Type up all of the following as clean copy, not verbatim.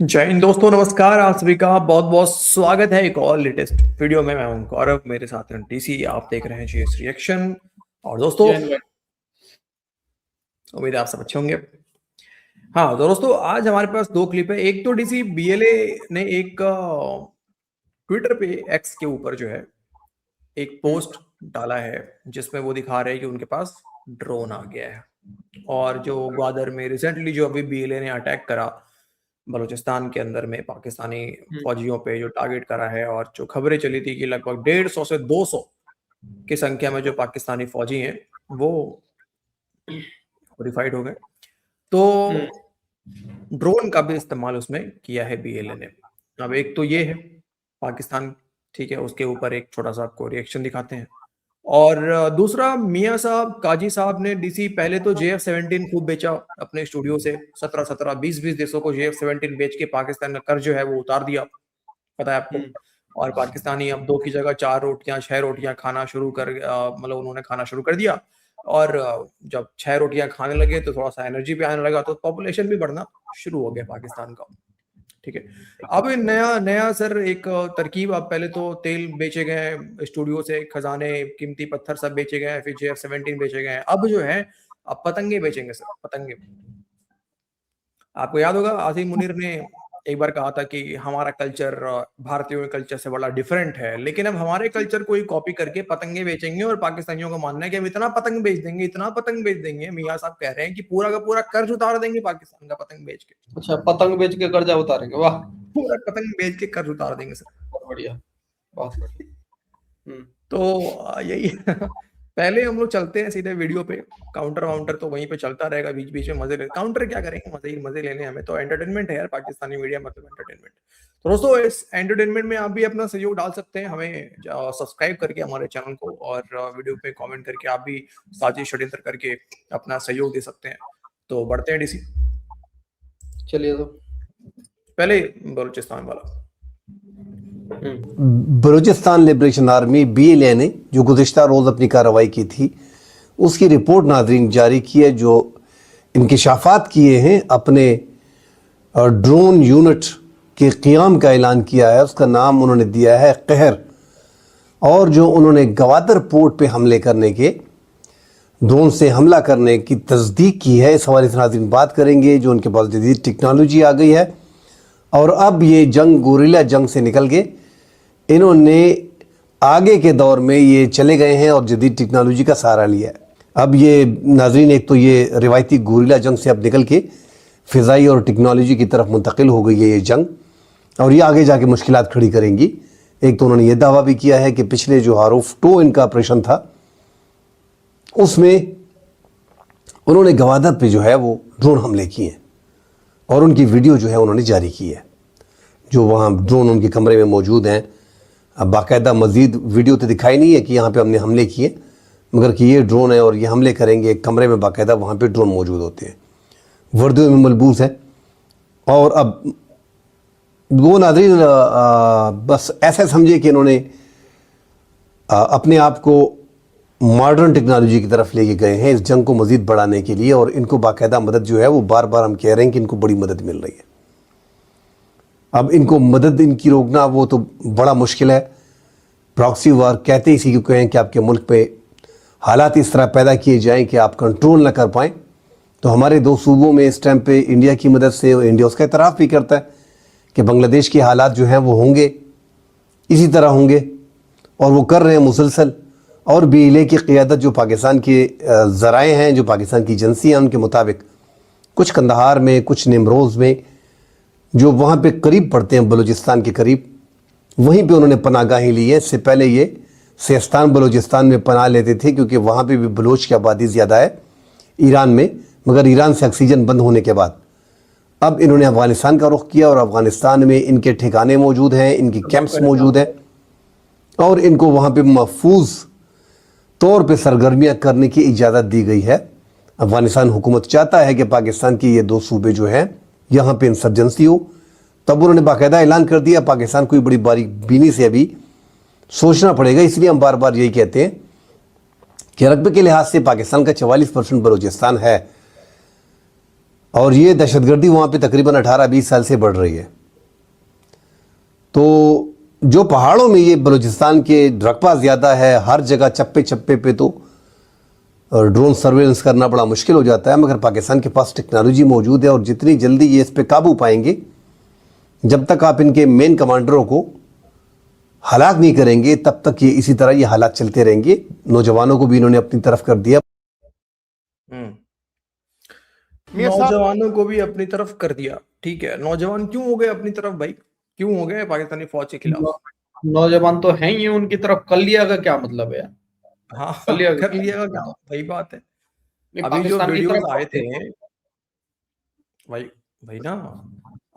जय हिंद दोस्तों, नमस्कार। आप सभी का बहुत बहुत स्वागत है एक और लेटेस्ट वीडियो में। मैं हूं गौरव, मेरे साथ हैं डीसी। आप देख रहे हैं जीएस रिएक्शन। और दोस्तों, जय हिंद भाई। उम्मीद है आप सब अच्छे होंगे। हाँ तो दोस्तों, आज हमारे पास दो क्लिप है। एक तो डीसी बीएलए ने एक ट्विटर पे, एक्स के ऊपर जो है, एक पोस्ट डाला है जिसमें वो दिखा रहे हैं कि उनके पास ड्रोन आ गया है। और जो ग्वादर में रिसेंटली जो अभी बीएलए ने अटैक करा बलूचिस्तान के अंदर में पाकिस्तानी फौजियों पे, जो टारगेट करा है, और जो खबरें चली थी कि लगभग 150 से 200 की संख्या में जो पाकिस्तानी फौजी हैं वो हॉरिफाइड हो गए। तो ड्रोन का भी इस्तेमाल उसमें किया है बीएलए ने। अब एक तो ये है पाकिस्तान, ठीक है, उसके ऊपर एक छोटा सा आपको रिएक्शन दिखाते हैं। और दूसरा, मियां साहब, काजी साहब ने डीसी पहले तो JF-17 खूब बेचा अपने स्टूडियो से। 17-17, 20-20 देशों को JF-17 बेच के पाकिस्तान का कर्ज जो है वो उतार दिया, पता है आपको। और पाकिस्तानी अब 2 की जगह 4 रोटियां, 6 रोटियां खाना शुरू कर, मतलब उन्होंने खाना शुरू कर दिया। और जब 6 रोटियां खाने लगे तो थोड़ा सा एनर्जी भी आने लगा, तो पॉपुलेशन भी बढ़ना शुरू हो गया पाकिस्तान का, ठीक है। अब नया नया सर एक तरकीब। अब पहले तो तेल बेचे गए स्टूडियो से, खजाने, कीमती पत्थर सब बेचे गए, फिर JF-17 बेचे गए। अब जो है, अब पतंगे बेचेंगे सर, पतंगे। आपको याद होगा आसिम मुनीर ने एक बार कहा था कि हमारा कल्चर भारतीयों के कल्चर से बड़ा डिफरेंट है, लेकिन अब हमारे कल्चर को ही कॉपी करके पतंगे बेचेंगे। और पाकिस्तानियों का मानना है कि हम इतना पतंग बेच देंगे, इतना पतंग बेच देंगे, मियां साहब कह रहे हैं कि पूरा का पूरा कर्ज उतार देंगे पाकिस्तान का पतंग बेच के। अच्छा, पतंग बेच के कर्जा उतारेंगे? वाह, पूरा पतंग बेच के कर्ज उतार देंगे सर। बहुत बढ़िया, बहुत बढ़िया। तो यही पहले हम लोग चलते हैं सीधे वीडियो पे। काउंटर वाउंटर तो वहीं पे चलता रहेगा, बीच बीच में मजे ले। काउंटर क्या करेंगे, मजे ही मजे लेने, हमें तो एंटरटेनमेंट है यार। पाकिस्तानी मीडिया मतलब एंटरटेनमेंट। तो दोस्तों, इस एंटरटेनमेंट में आप भी अपना सहयोग डाल सकते हैं, हमें सब्सक्राइब करके हमारे चैनल को, और वीडियो पे कमेंट करके आप भी साजिश षड्यंत्र करके अपना सहयोग दे सकते हैं। तो बढ़ते हैं डीसी। चलिए, तो पहले बलूचिस्तान वाला। बलूचिस्तान लिबरेशन आर्मी BLA ने जो गुज़िश्ता रोज़ अपनी कार्रवाई की थी, उसकी रिपोर्ट नाज़रीन जारी की है। जो इंकिशाफात किए हैं, अपने ड्रोन यूनिट के क़ियाम का ऐलान किया है। उसका नाम उन्होंने दिया है कहर। और जो उन्होंने गवादर पोर्ट पे हमले करने के, ड्रोन से हमला करने की तस्दीक की है, इस हवाले से नाज़रीन बात करेंगे। जो उनके पास जदीद टेक्नोलॉजी आ गई है और अब ये जंग गोरिल्ला जंग से निकल के इन्होंने आगे के दौर में ये चले गए हैं और जदीद टेक्नोलॉजी का सहारा लिया है। अब ये नाज़रीन, एक तो ये रिवायती गोरिल्ला जंग से अब निकल के फ़िज़ाई और टेक्नोलॉजी की तरफ मुंतकिल हो गई है ये जंग, और ये आगे जाके मुश्किलात खड़ी करेंगी। एक तो उन्होंने ये दावा भी किया है कि पिछले जो हारूफ-2 इनका ऑपरेशन था, उसमें उन्होंने गवादर पे जो है वो ड्रोन हमले किए हैं, और उनकी वीडियो जो है उन्होंने जारी की है। जो वहाँ ड्रोन उनके कमरे में मौजूद हैं। अब बाकायदा मज़ीद वीडियो तो दिखाई नहीं है कि यहाँ पे हमने हमले किए, मगर कि ये ड्रोन है और ये हमले करेंगे। एक कमरे में बाकायदा वहाँ पे ड्रोन मौजूद होते हैं, वर्दियों में मलबूस है। और अब वो नाज़रीन बस ऐसा समझे कि इन्होंने अपने आप को मॉडर्न टेक्नोलॉजी की तरफ लेके गए हैं इस जंग को मज़ीद बढ़ाने के लिए। और इनको बाकायदा मदद जो है वो बार बार हम कह रहे हैं कि इनको बड़ी मदद मिल रही है। अब इनको मदद इनकी रोकना वो तो बड़ा मुश्किल है। प्रॉक्सी वार कहते इसी को कहें कि आपके मुल्क पे हालात इस तरह पैदा किए जाएं कि आप कंट्रोल ना कर पाएँ। तो हमारे 2 सूबों में इस टाइम पे इंडिया की मदद से, इंडिया उसका इतराफ़ भी करता है कि बांग्लादेश के हालात जो हैं वो होंगे, इसी तरह होंगे, और वो कर रहे हैं मुसलसल। और BLA की क़ियादत जो पाकिस्तान के ज़राए हैं, जो पाकिस्तान की एजेंसी हैं, उनके मुताबिक कुछ कंदहार में, कुछ निमरोज़ में, जो वहाँ पे करीब पड़ते हैं बलूचिस्तान के करीब, वहीं पे उन्होंने पनाहगाहें ली है। इससे पहले ये सिस्तान बलूचिस्तान में पनाह लेते थे, क्योंकि वहाँ पे भी बलोच की आबादी ज़्यादा है ईरान में। मगर ईरान से ऑक्सीजन बंद होने के बाद अब इन्होंने अफ़गानिस्तान का रुख किया, और अफ़गानिस्तान में इनके ठिकाने मौजूद हैं, इनकी कैंप्स मौजूद हैं, और इनको वहाँ पर महफूज तौर पे सरगर्मियाँ करने की इजाज़त दी गई है। अफ़गानिस्तान हुकूमत चाहता है कि पाकिस्तान की ये 2 सूबे जो हैं यहाँ पे इंसर्जेंसी हो। तब उन्होंने बाकायदा ऐलान कर दिया। पाकिस्तान को बड़ी बारीक बीनी से अभी सोचना पड़ेगा। इसलिए हम बार बार यही कहते हैं कि रकबे के लिहाज से पाकिस्तान का 44% बलूचिस्तान है। और ये दहशतगर्दी वहाँ पे तकरीबन 18-20 साल से बढ़ रही है। तो जो पहाड़ों में ये बलूचिस्तान के रकबा ज़्यादा है, हर जगह चप्पे चप्पे पे तो ड्रोन सर्वेलेंस करना बड़ा मुश्किल हो जाता है, मगर पाकिस्तान के पास टेक्नोलॉजी मौजूद है और जितनी जल्दी ये इस पे काबू पाएंगे, जब तक आप इनके मेन कमांडरों को हलाक नहीं करेंगे तब तक ये इसी तरह ये हालात चलते रहेंगे। नौजवानों को भी इन्होंने अपनी तरफ कर दिया। नौजवानों को भी अपनी तरफ कर दिया, ठीक है। नौजवान क्यों हो गए अपनी तरफ भाई, क्यों हो गए पाकिस्तानी फौज के खिलाफ? नौजवान तो हैं ही उनकी तरफ, कर लिया का क्या मतलब है यार? हाँ, कर लिया कर लिया का क्या, वही बात है। नहीं, अभी जो पाकिस्तान की वीडियोस तरफ आए थे भाई, भाई ना,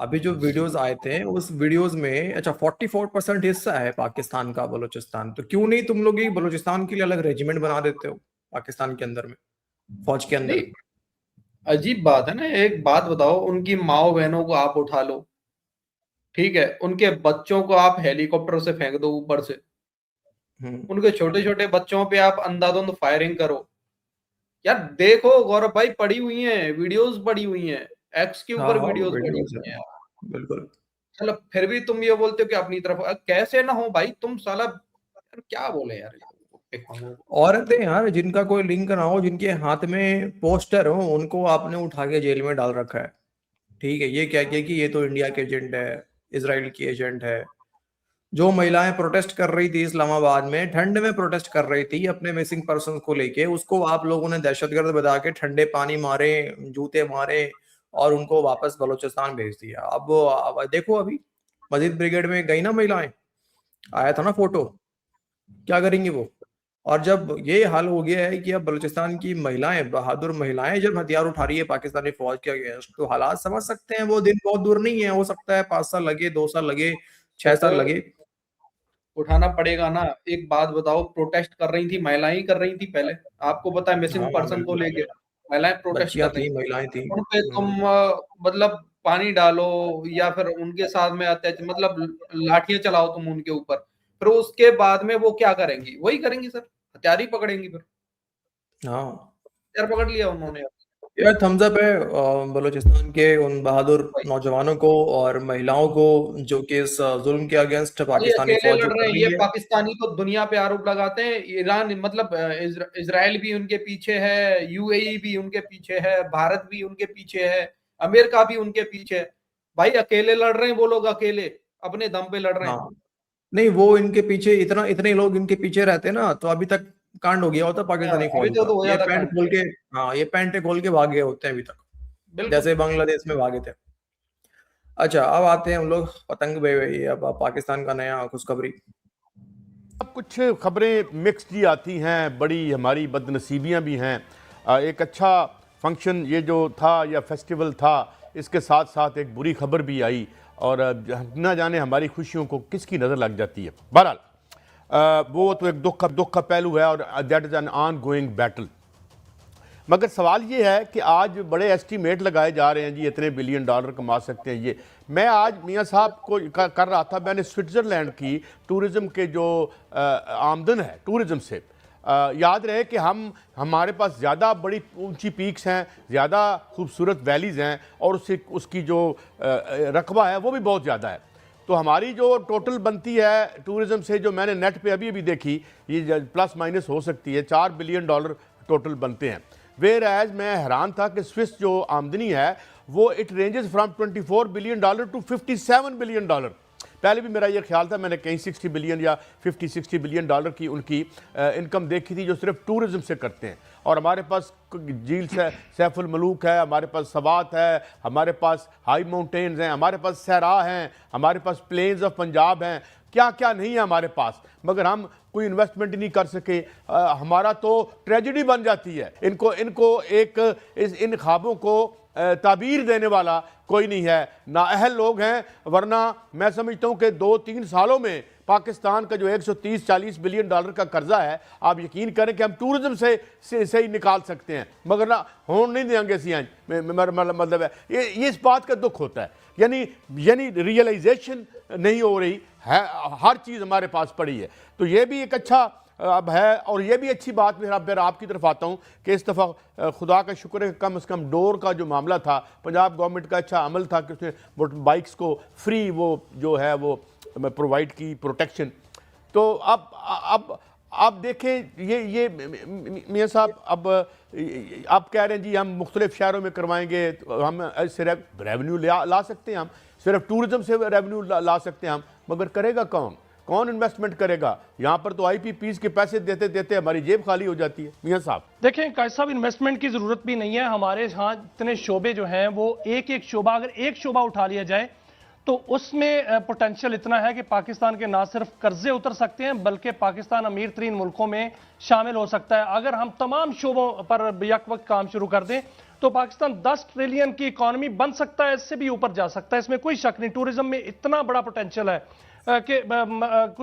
अभी जो वीडियोस आए थे उस वीडियोस में अच्छा 44% हिस्सा है पाकिस्तान का बलूचिस्तान, तो क्यों नहीं तुम लोग ये बलूचिस्तान के लिए अलग रेजिमेंट बना देते हो पाकिस्तान के अंदर में, फौज के अंदर? नहीं, अजीब बात है ना। एक बात बताओ, उनकी माओ बहनों को आप उठा लो, ठीक है, उनके बच्चों को आप हेलीकॉप्टर से फेंक दो ऊपर से, उनके छोटे छोटे बच्चों पे आप अंधाधुंध फायरिंग करो। यार देखो गौरव भाई, पड़ी हुई हैं वीडियोस, पड़ी हुई हैं एक्स के ऊपर, हाँ, वीडियोस पड़ी वीडियोस हुई है, हैं। बिल्कुल। चलो फिर भी तुम ये बोलते हो कि अपनी तरफ, कैसे ना हो भाई, तुम साला यार क्या बोले यार औरतें यार, जिनका कोई लिंक ना हो, जिनके हाथ में पोस्टर हो, उनको आपने उठा के जेल में डाल रखा है, ठीक है। ये क्या किया कि ये तो इंडिया के एजेंट है, इसराइल की एजेंट है। जो महिलाएं प्रोटेस्ट कर रही थी इस्लामाबाद में, ठंड में प्रोटेस्ट कर रही थी अपने मिसिंग पर्सन को लेके, उसको आप लोगों ने दहशतगर्द बता के ठंडे पानी मारे, जूते मारे और उनको वापस बलूचिस्तान भेज दिया। अब देखो, अभी मस्जिद ब्रिगेड में गई ना महिलाएं, आया था ना फोटो, क्या करेंगी वो? और जब ये हाल हो गया है कि अब बलूचिस्तान की महिलाएं, बहादुर महिलाएं जब हथियार उठा रही है पाकिस्तानी फौज के अगेंस्ट, तो हालात समझ सकते हैं। वो दिन बहुत दूर नहीं है, हो सकता है 5 साल लगे, 2 साल लगे, 6 साल लगे। उठाना पड़ेगा ना। एक बात बताओ, प्रोटेस्ट कर रही थी महिलाएं ही कर रही थी पहले, आपको पता है, मिसिंग हाँ, पर्सन को बिल्कुल, लेके महिलाएं प्रोटेस्ट बच्चियां कर रही थी, थी। महिलाएं थी। उन पे तुम मतलब पानी डालो या फिर उनके साथ में अत्याचार, मतलब लाठियां चलाओ तुम उनके ऊपर, फिर उसके बाद में वो क्या करेंगी? वही करेंगी सर, हथियार ही पकड़ेंगी। फिर हाँ हथियार पकड़ लिया उन्होंने। यार, थम्स अप है बलूचिस्तान के उन बहादुर नौजवानों को और महिलाओं को जो कि इस जुल्म के अगेंस्ट भाई पाकिस्तानी अकेले फौज जो लड़ रहे कर हैं ये रही है। पाकिस्तानी, तो दुनिया पे आरोप लगाते हैं। ईरान मतलब इजराइल भी उनके पीछे है, यूएई भी उनके पीछे है, भारत भी उनके पीछे है, अमेरिका भी उनके पीछे है। भाई अकेले लड़ रहे हैं वो लोग, अकेले अपने दम पे लड़ रहे हैं। हाँ, नहीं, वो इनके पीछे इतने लोग इनके पीछे रहते ना, तो अभी तक कांड हो गया होता पाकिस्तानी अभी फौज तो का। हो ये जाता पैंट खोल कांड। के, हाँ, ये पैंटे खोल के भागे होते हैं अभी तक, बिल्कुल। जैसे बांग्लादेश में भागे थे। अच्छा, अब आते हैं हम लोग पतंग बेवे, अब पाकिस्तान का नया खुशखबरी। अब कुछ खबरें मिक्स्ड ही आती हैं, बड़ी हमारी बदनसीबियां भी हैं। एक अच्छा फंक्शन ये जो था या फेस्टिवल था, इसके साथ साथ एक बुरी खबर भी आई और ना जाने हमारी खुशियों को किसकी नज़र लग जाती है। बहरहाल वो तो एक दुख का पहलू है और that is an on going battle. मगर सवाल ये है कि आज बड़े एस्टीमेट लगाए जा रहे हैं जी, इतने बिलियन डॉलर कमा सकते हैं ये। मैं आज मियाँ साहब को कर रहा था, मैंने स्विट्ज़रलैंड की टूरिज़म के जो आमदन है टूरिज़म से, याद रहे कि हमारे पास ज़्यादा बड़ी ऊंची पीक्स हैं, ज़्यादा खूबसूरत वैलीज़ हैं और उसकी जो रकबा है वो भी बहुत ज़्यादा है। तो हमारी जो टोटल बनती है टूरिज़म से, जो मैंने नेट पे अभी देखी, ये प्लस माइनस हो सकती है, 4 बिलियन डॉलर टोटल बनते हैं। वेयर एज मैं हैरान था कि स्विस जो आमदनी है वो it ranges from 24 billion dollar to 57 billion dollar. पहले भी मेरा ये ख्याल था, मैंने कहीं 60 बिलियन या 50-60 बिलियन डॉलर की उनकी इनकम देखी थी जो सिर्फ टूरिज़म से करते हैं। और हमारे पास झील से सैफुल मलूक है, हमारे पास सवात है, हमारे पास हाई माउंटेन्स हैं, हमारे पास सहरा हैं, हमारे पास प्लेन्स ऑफ पंजाब हैं, क्या क्या नहीं है हमारे पास, मगर हम कोई इन्वेस्टमेंट ही नहीं कर सके। हमारा तो ट्रेजेडी बन जाती है। इनको इन ख्वाबों को ताबीर देने वाला कोई नहीं है, नाअहल लोग हैं। वरना मैं समझता हूँ कि 2-3 सालों में पाकिस्तान का जो 130-40 बिलियन डॉलर का कर्जा है, आप यकीन करें कि हम टूरिज्म से ही निकाल सकते हैं, मगर ना होने नहीं देंगे सियाज। मतलब है ये इस बात का दुख होता है, यानी रियलाइजेशन नहीं हो रही है। हर चीज़ हमारे पास पड़ी है। तो ये भी एक अच्छा अब है। और ये भी अच्छी बात, फिर आपकी तरफ आता हूँ कि इस दफ़ा खुदा का शुक्र है कम से कम डोर का जो मामला था, पंजाब गवर्नमेंट का अच्छा अमल था कि उसने बाइक्स को फ्री वो जो है वो प्रोवाइड की प्रोटेक्शन। तो अब आप देखें ये मियाँ साहब, अब आप कह रहे हैं जी हम मुख्तलिफ शहरों में करवाएंगे, हम सिर्फ रेवेन्यू ला सकते हैं, हम सिर्फ टूरिज्म से रेवेन्यू ला सकते हैं हम, मगर करेगा कौन इन्वेस्टमेंट करेगा? यहाँ पर तो IPPs के पैसे देते देते हमारी जेब खाली हो जाती है। मियाँ साहब देखें, कैसा साहब इन्वेस्टमेंट की जरूरत भी नहीं है। हमारे यहाँ इतने शोबे जो हैं वो एक शोबा, अगर एक शोबा उठा लिया जाए तो उसमें पोटेंशियल इतना है कि पाकिस्तान के ना सिर्फ कर्जे उतर सकते हैं बल्कि पाकिस्तान अमीर तरीन मुल्कों में शामिल हो सकता है। अगर हम तमाम शोबों पर यक वक्त काम शुरू कर दें तो पाकिस्तान 10 ट्रिलियन की इकॉनमी बन सकता है, इससे भी ऊपर जा सकता है, इसमें कोई शक नहीं। टूरिज्म में इतना बड़ा पोटेंशियल है कि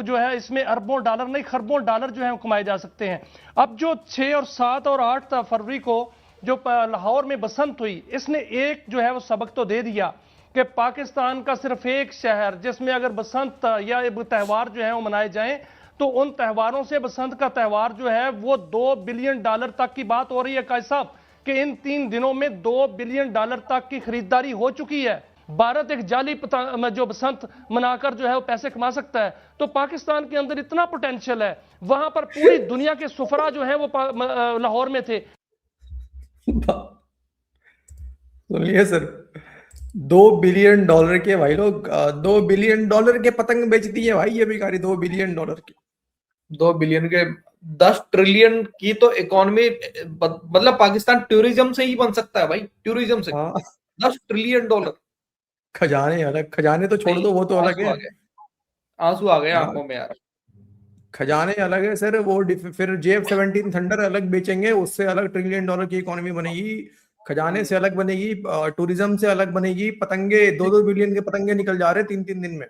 जो है इसमें अरबों डॉलर नहीं खरबों डॉलर जो है कमाए जा सकते हैं। अब जो 6 और 7 और 8 फरवरी को जो लाहौर में बसंत हुई, इसने एक जो है वो सबक तो दे दिया कि पाकिस्तान का सिर्फ एक शहर जिसमें अगर बसंत या त्यौहार जो है वो मनाए जाएं तो उन त्यौहारों से बसंत का त्यौहार जो है वो $2 बिलियन तक की बात हो रही है। कायद साहब कि इन 3 दिनों में $2 बिलियन तक की खरीदारी हो चुकी है। भारत एक जाली जो बसंत मनाकर जो है वो पैसे कमा सकता है। तो पाकिस्तान के अंदर इतना पोटेंशियल है, वहां पर पूरी दुनिया के सुफरा जो है वो लाहौर में थे। सुनिए सर, $2 बिलियन के भाई लोग, $2 बिलियन के पतंग बेचती है भाई ये भिखारी। $2 बिलियन की, 2 बिलियन के 10 ट्रिलियन की तो इकोनॉमी, मतलब पाकिस्तान टूरिज्म से ही बन सकता है भाई, टूरिज्म से। हाँ। $10 ट्रिलियन। खजाने अलग, खजाने तो छोड़ दो, वो तो अलग है। आंसू आ गए आंखों में यार। खजाने अलग है सर, वो फिर JF-17 थंडर अलग बेचेंगे, उससे अलग $1 ट्रिलियन की इकोनॉमी बनेगी। खजाने से अलग बनेगी, टूरिज्म से अलग बनेगी। पतंगे 2-2 बिलियन के पतंगे निकल जा रहे 3-3 दिन में।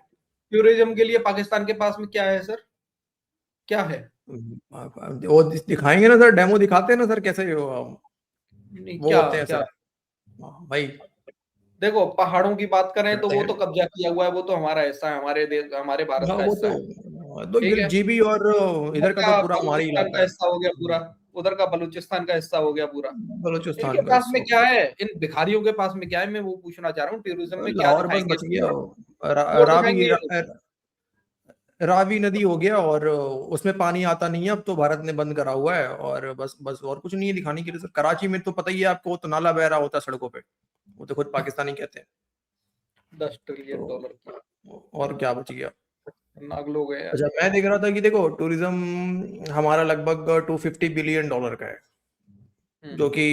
टूरिज्म के लिए पाकिस्तान के पास में क्या है सर, क्या है? वो दिखाएंगे ना सर, डेमो दिखाते हैं ना सर, कैसे वो क्या होते हैं क्या? सर भाई। देखो, पहाड़ों की बात करें तो वो तो कब्जा किया हुआ है, वो तो हमारा हिस्सा है, हमारे देश, हमारे भारत का हिस्सा है। तो GB और इधर का तो पूरा हमारा इलाका का हिस्सा हो गया पूरा, उधर का बलूचिस्तान का हिस्सा हो गया पूरा। बलूचिस्तान इनके पास में क्या है, इन भिखारियों के पास में क्या है, मैं वो पूछना चाह रहा हूँ। टूरिज्म में क्या लाहौर बस बच गया। रावी नदी हो गया और उसमें पानी आता नहीं है अब, तो भारत ने बंद करा हुआ है। और बस और कुछ नहीं है दिखाने के लिए सर। कराची में तो पता ही है आपको, वो तो नाला बह रहा होता है सड़कों पे, वो तो खुद पाकिस्तानी कहते हैं। $10 ट्रिलियन और क्या बच गया? नागल हो गए। अच्छा, मैं देख रहा था कि देखो टूरिज्म हमारा लगभग $250 बिलियन का है, जो कि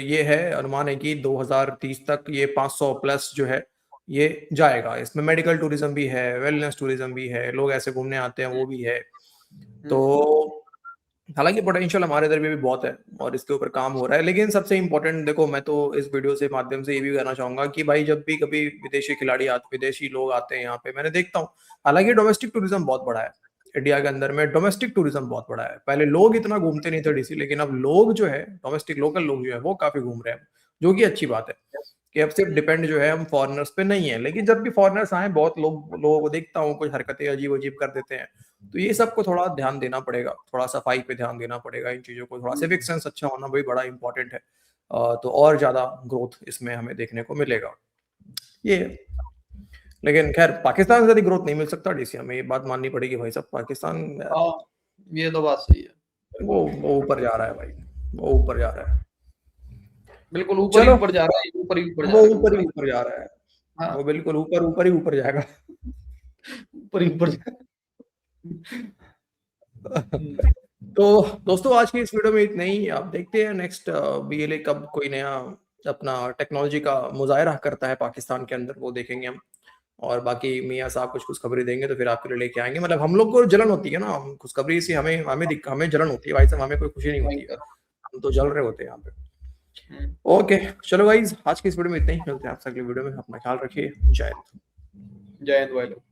ये है अनुमान है कि 2030 तक ये 500 प्लस जो है ये जाएगा। इसमें मेडिकल टूरिज्म भी है, वेलनेस टूरिज्म भी है, लोग ऐसे घूमने आते हैं वो भी है। तो हालांकि पोटेंशियल हमारे इधर भी बहुत है और इसके ऊपर काम हो रहा है। लेकिन सबसे इंपॉर्टेंट देखो, मैं तो इस वीडियो से माध्यम से ये भी कहना चाहूंगा कि भाई जब भी कभी विदेशी लोग आते हैं यहाँ पे, मैंने देखता हूँ, हालांकि डोमेस्टिक टूरिज्म बहुत बड़ा है इंडिया के अंदर में, डोमेस्टिक टूरिज्म बहुत बड़ा है। पहले लोग इतना घूमते नहीं थे डीसी, लेकिन अब लोग जो है डोमेस्टिक लोकल लोग जो है वो काफी घूम रहे हैं, जो कि अच्छी बात है कि अब सिर्फ डिपेंड जो है हम फॉरेनर्स पे नहीं है। लेकिन जब भी फॉरेनर्स आए, बहुत लोगों को देखता हूँ कुछ हरकतें अजीब अजीब कर देते हैं, तो ये सबको थोड़ा ध्यान देना पड़ेगा, थोड़ा सफाई पे ध्यान देना पड़ेगा, इन चीजों को थोड़ा सिविक सेंस अच्छा होना भी बड़ा इंपॉर्टेंट है। तो और ज्यादा ग्रोथ इसमें हमें देखने को मिलेगा ये। लेकिन खैर पाकिस्तान से ज्यादा ग्रोथ नहीं मिल सकता डीसी, हमें ये बात माननी पड़ेगी भाई साहब। पाकिस्तान ये तो बात सही है, वो ऊपर जा रहा है भाई, वो ऊपर जा रहा है, बिल्कुल ऊपर जा रहा है, ऊपर ही ऊपर जा रहा है। वो बिल्कुल ऊपर ही ऊपर जाएगा, ऊपर ही ऊपर। तो दोस्तों आज की इस वीडियो में इतना ही। आप देखते हैं नेक्स्ट BLA कब कोई नया अपना टेक्नोलॉजी का मुजाहरा करता है पाकिस्तान के अंदर, वो देखेंगे हम। और बाकी मियाँ साहब कुछ खबरें देंगे तो फिर आपके लिए लेके आएंगे। मतलब हम लोग को जलन होती है ना खुशखबरी से, हमें जलन होती है भाई साहब, हमें कोई खुशी नहीं होती है, हम तो जल रहे होते हैं यहाँ पे। ओके चलो गाइस, आज की इस वीडियो में इतना ही, मिलते हैं आपसे अगली वीडियो में। अपना ख्याल रखिए, जय हिंद। जय हिंद भाई लोग।